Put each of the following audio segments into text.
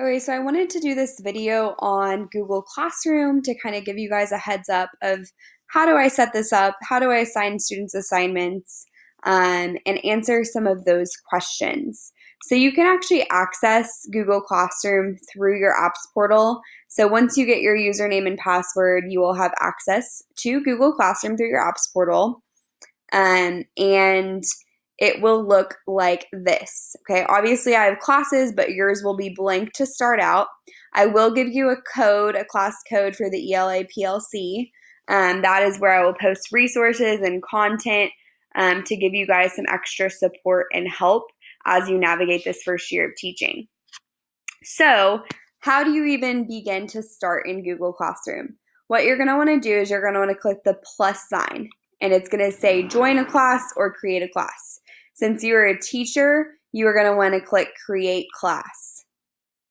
Okay, so I wanted to do this video on Google Classroom to kind of give you guys a heads up of how do I set this up, how do I assign students assignments, and answer some of those questions. So you can actually access Google Classroom through your apps portal. So once you get your username and password, you will have access to Google Classroom through your apps portal. And it will look like this. Okay, obviously I have classes, but yours will be blank to start out. I will give you a code, a class code for the ELA PLC. That is where I will post resources and content to give you guys some extra support and help as you navigate this first year of teaching. So, how do you even begin to start in Google Classroom? What you're going to want to do is you're going to want to click the plus sign, and it's going to say join a class or create a class. Since you're a teacher, you are going to want to click create class.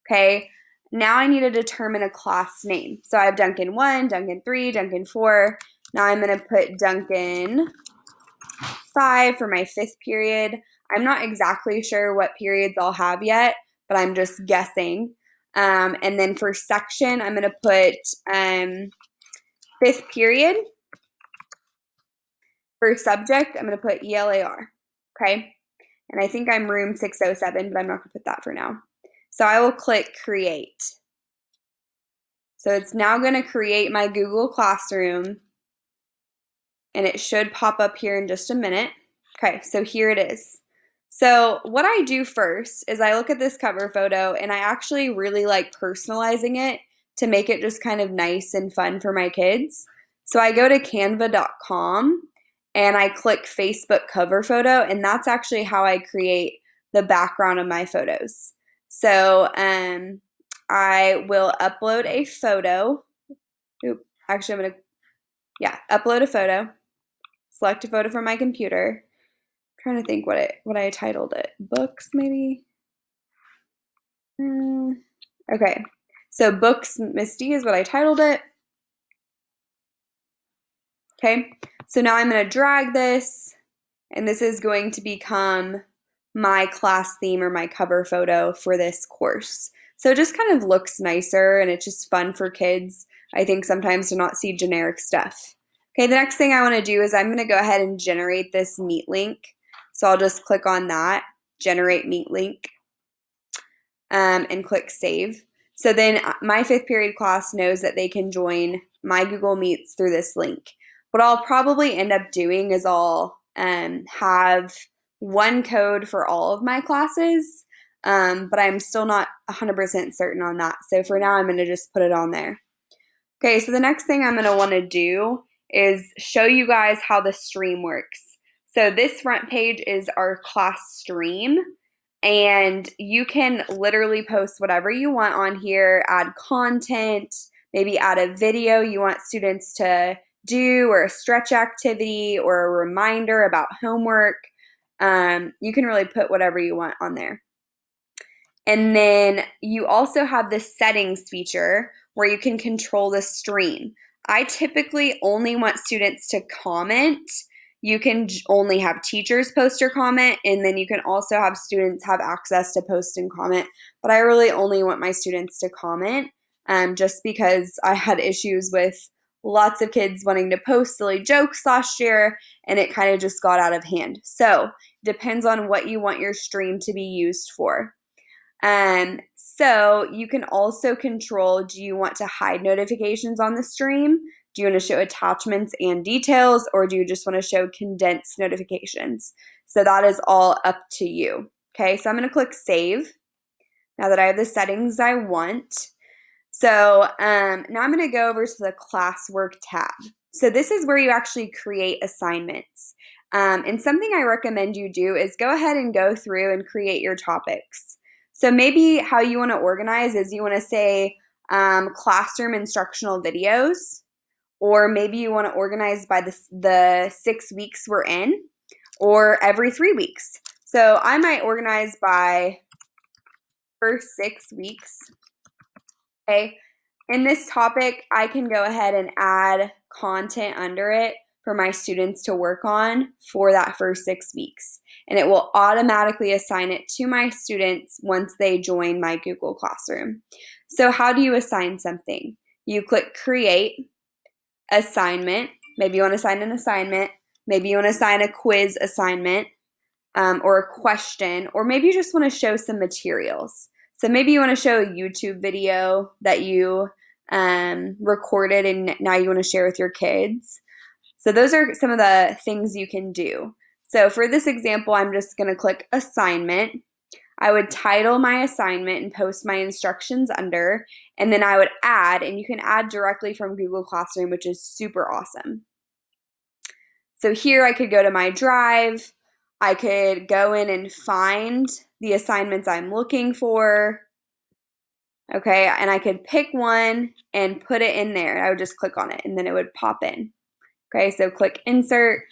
Okay, now I need to determine a class name. So I have Duncan 1, Duncan 3, Duncan 4. Now I'm going to put Duncan 5 for my 5th period. I'm not exactly sure what periods I'll have yet, but I'm just guessing. And then for section, I'm going to put 5th period. For subject, I'm going to put ELAR. Okay. And I think I'm room 607, but I'm not going to put that for now. So I will click create. So it's now going to create my Google Classroom, and it should pop up here in just a minute. Okay, so here it is. So what I do first is I look at this cover photo, and I actually really like personalizing it to make it just kind of nice and fun for my kids. So I go to canva.com and I click Facebook cover photo, and that's actually how I create the background of my photos. So I will upload a photo. Actually, I'm going to, upload a photo. Select a photo from my computer. I'm trying to think what I titled it. Books, maybe? Okay. So Books Misty is what I titled it. Okay. So now I'm going to drag this, and this is going to become my class theme or my cover photo for this course. So it just kind of looks nicer, and it's just fun for kids, I think, sometimes to not see generic stuff. Okay, the next thing I want to do is I'm going to go ahead and generate this Meet link. So I'll just click on that, generate Meet link, and click save. So then my 5th period class knows that they can join my Google Meets through this link. What I'll probably end up doing is I'll have one code for all of my classes, but I'm still not 100% certain on that. So for now, I'm going to just put it on there. Okay, so the next thing I'm going to want to do is show you guys how the stream works. So this front page is our class stream, and you can literally post whatever you want on here, add content, maybe add a video you want students to do, or a stretch activity, or a reminder about homework. You can really put whatever you want on there. And then you also have the settings feature where you can control the stream. I typically only want students to comment. You can only have teachers post or comment, and then you can also have students have access to post and comment. But I really only want my students to comment, just because I had issues with lots of kids wanting to post silly jokes last year, and it kind of just got out of hand. So depends on what you want your stream to be used for. So you can also control, do you want to hide notifications on the stream? Do you want to show attachments and details, or do you just want to show condensed notifications? So that is all up to you. Okay, so I'm going to click save now that I have the settings I want. So now I'm going to go over to the classwork tab. So this is where you actually create assignments. And something I recommend you do is go ahead and go through and create your topics. So maybe how you want to organize is you want to say classroom instructional videos, or maybe you want to organize by the 6 weeks we're in, or every 3 weeks. So I might organize by first 6 weeks. Okay. In this topic, I can go ahead and add content under it for my students to work on for that first 6 weeks. And it will automatically assign it to my students once they join my Google Classroom. So how do you assign something? You click Create, Assignment. Maybe you want to assign an assignment. Maybe you want to assign a quiz assignment or a question, or maybe you just want to show some materials. So maybe you want to show a YouTube video that you recorded and now you want to share with your kids. So those are some of the things you can do. So for this example, I'm just going to click Assignment. I would title my assignment and post my instructions under, and then I would add, and you can add directly from Google Classroom, which is super awesome. So here I could go to my Drive. I could go in and find the assignments I'm looking for. Okay, and I could pick one and put it in there. I would just click on it and then it would pop in. Okay, so click Insert.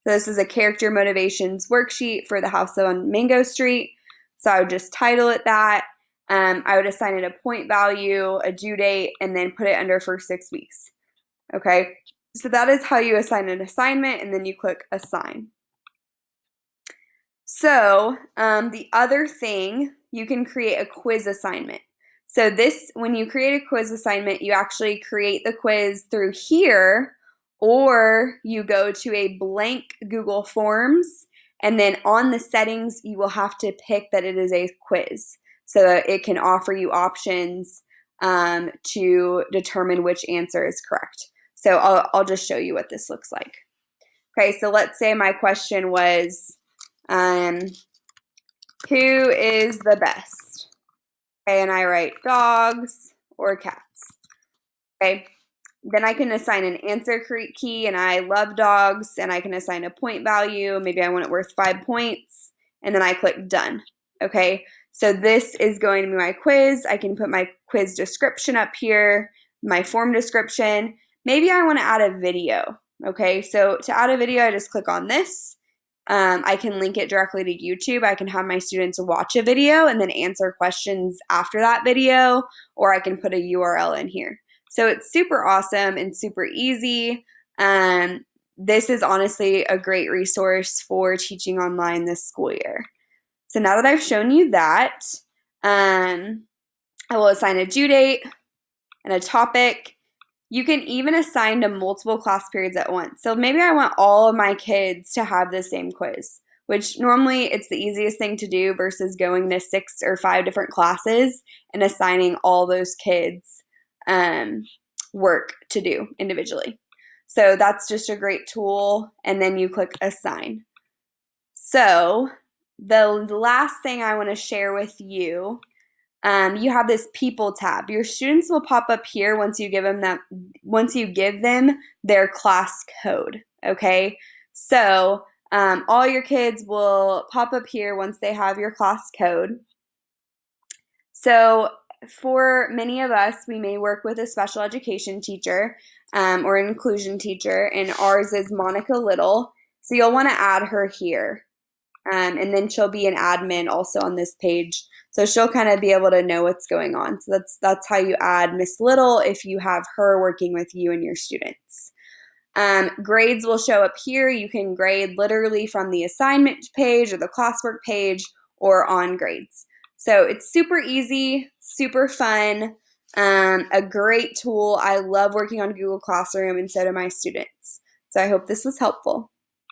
So this is a character motivations worksheet for the house on Mango Street. So I would just title it that. I would assign it a point value, a due date, and then put it under first 6 weeks. Okay, so that is how you assign an assignment, and then you click Assign. So the other thing, you can create a quiz assignment. So this, when you create a quiz assignment, you actually create the quiz through here, or you go to a blank Google Forms, and then on the settings, you will have to pick that it is a quiz so that it can offer you options to determine which answer is correct. So I'll just show you what this looks like. Okay, so let's say my question was, who is the best? Okay, and I write dogs or cats. Okay, then I can assign an answer key, and I love dogs, and I can assign a point value. Maybe I want it worth 5 points, and then I click Done. Okay, so this is going to be my quiz. I can put my quiz description up here, my form description. Maybe I want to add a video. Okay, so to add a video, I just click on this. I can link it directly to YouTube. I can have my students watch a video and then answer questions after that video, or I can put a URL in here. So it's super awesome and super easy. This is honestly a great resource for teaching online this school year. So now that I've shown you that, I will assign a due date and a topic. You can even assign to multiple class periods at once. So maybe I want all of my kids to have the same quiz, which normally it's the easiest thing to do versus going to 6 or 5 different classes and assigning all those kids work to do individually. So that's just a great tool, and then you click Assign. So the last thing I want to share with you, you have this People tab. Your students will pop up here once you give them their class code. Okay, so all your kids will pop up here once they have your class code. So for many of us, we may work with a special education teacher or an inclusion teacher, and ours is Monica Little. So you'll want to add her here. And then she'll be an admin also on this page. So she'll kind of be able to know what's going on. So that's how you add Miss Little if you have her working with you and your students. Grades will show up here. You can grade literally from the assignment page or the classwork page or on grades. So it's super easy, super fun, a great tool. I love working on Google Classroom, and so do my students. So I hope this was helpful.